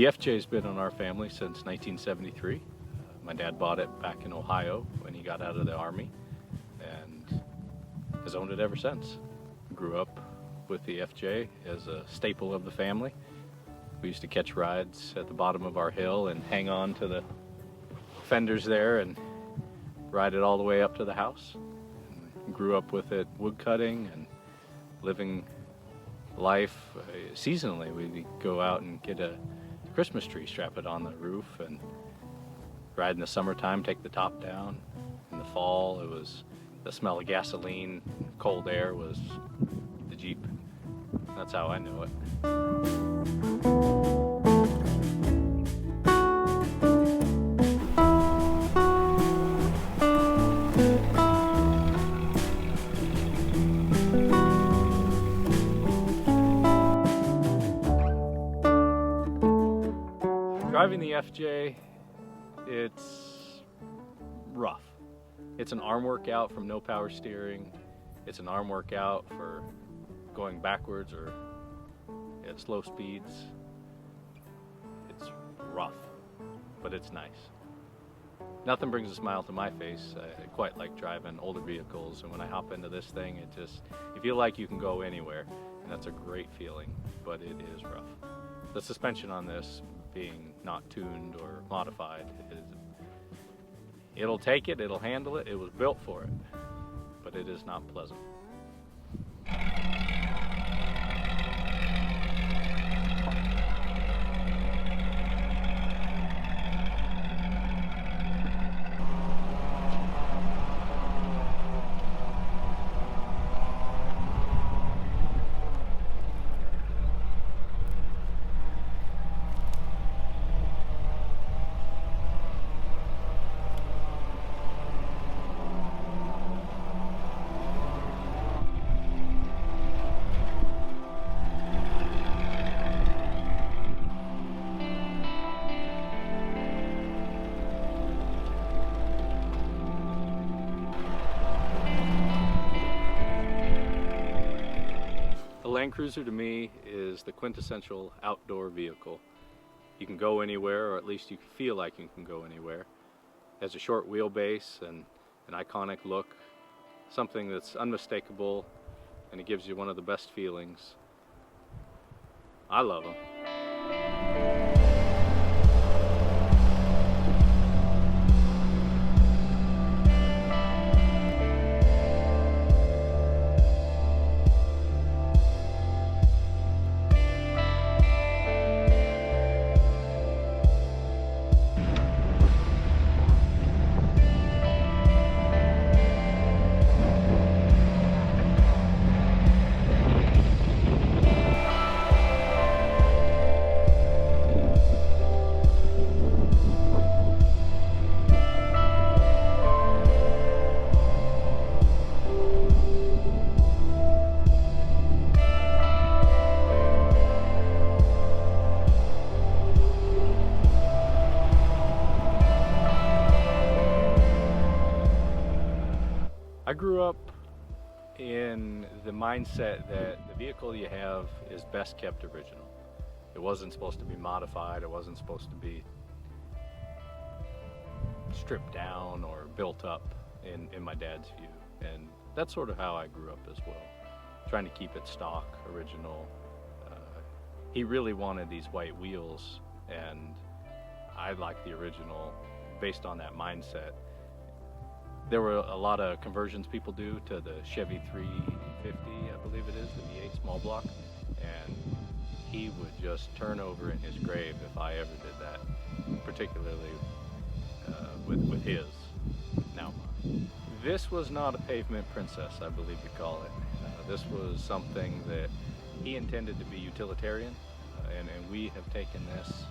The FJ's been in our family since 1973. My dad bought it back in Ohio when he got out of the Army and has owned it ever since. Grew up with the FJ as a staple of the family. We used to catch rides at the bottom of our hill and hang on to the fenders there and ride it all the way up to the house. And grew up with it wood cutting and living life seasonally. We'd go out and get a Christmas tree, strap it on the roof, and ride in the summertime, take the top down. In the fall, it was the smell of gasoline, cold air was the Jeep. That's how I know it. Driving the FJ, it's rough. It's an arm workout from no power steering. It's an arm workout for going backwards or at slow speeds. It's rough, but it's nice. Nothing brings a smile to my face. I quite like driving older vehicles, and when I hop into this thing, you feel like you can go anywhere, and that's a great feeling, but it is rough. The suspension on this, being not tuned or modified, it'll take it, it'll handle it, it was built for it, but it is not pleasant. Land Cruiser to me is the quintessential outdoor vehicle. You can go anywhere, or at least you feel like you can go anywhere. It has a short wheelbase and an iconic look, something that's unmistakable, and it gives you one of the best feelings. I love them. I grew up in the mindset that the vehicle you have is best kept original. It wasn't supposed to be modified, it wasn't supposed to be stripped down or built up in my dad's view. And that's sort of how I grew up as well, trying to keep it stock, original. He really wanted these white wheels, and I like the original based on that mindset. There were a lot of conversions people do to the Chevy 350, I believe it is, the V8 small block, and he would just turn over in his grave if I ever did that, particularly with his. Now, this was not a pavement princess, I believe you call it. This was something that he intended to be utilitarian, and we have taken this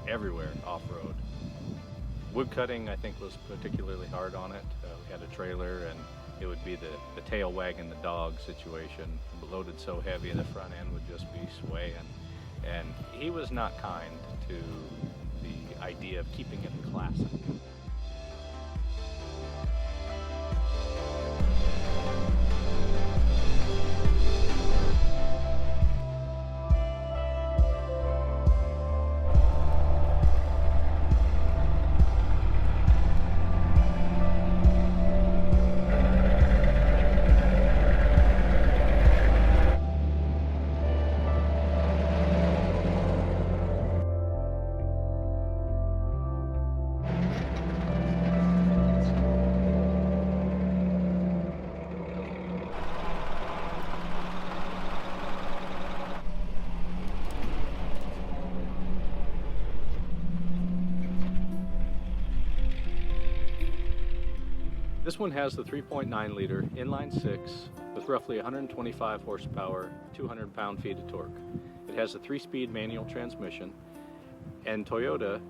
everywhere off-road. Wood cutting, I think, was particularly hard on it. We had a trailer, and it would be the tail wagging the dog situation. Loaded so heavy, the front end would just be swaying. And he was not kind to the idea of keeping it classic. This one has the 3.9 liter inline six with roughly 125 horsepower, 200 pound-feet of torque. It has a 3-speed manual transmission, and Toyota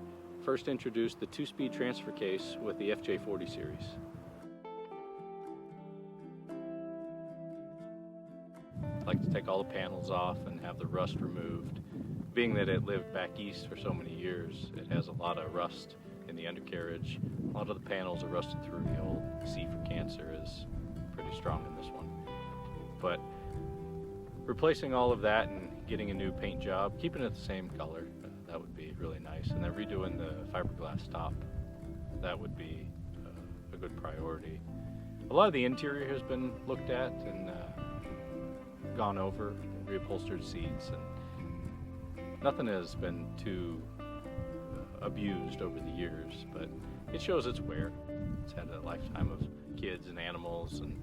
first introduced the 2-speed transfer case with the FJ40 series. I like to take all the panels off and have the rust removed. Being that it lived back east for so many years, it has a lot of rust in the undercarriage. A lot of the panels are rusted through. The old C for cancer is pretty strong in this one. But replacing all of that and getting a new paint job, keeping it the same color, that would be really nice. And then redoing the fiberglass top, that would be a good priority. A lot of the interior has been looked at and gone over, reupholstered seats, and nothing has been too abused over the years, but it shows its wear. It's had a lifetime of kids and animals and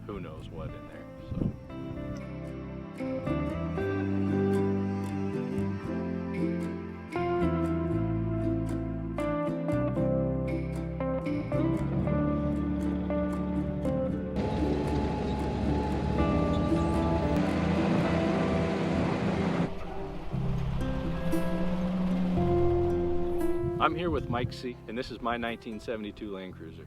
who knows what in there. So. I'm here with Mike C, and this is my 1972 Land Cruiser.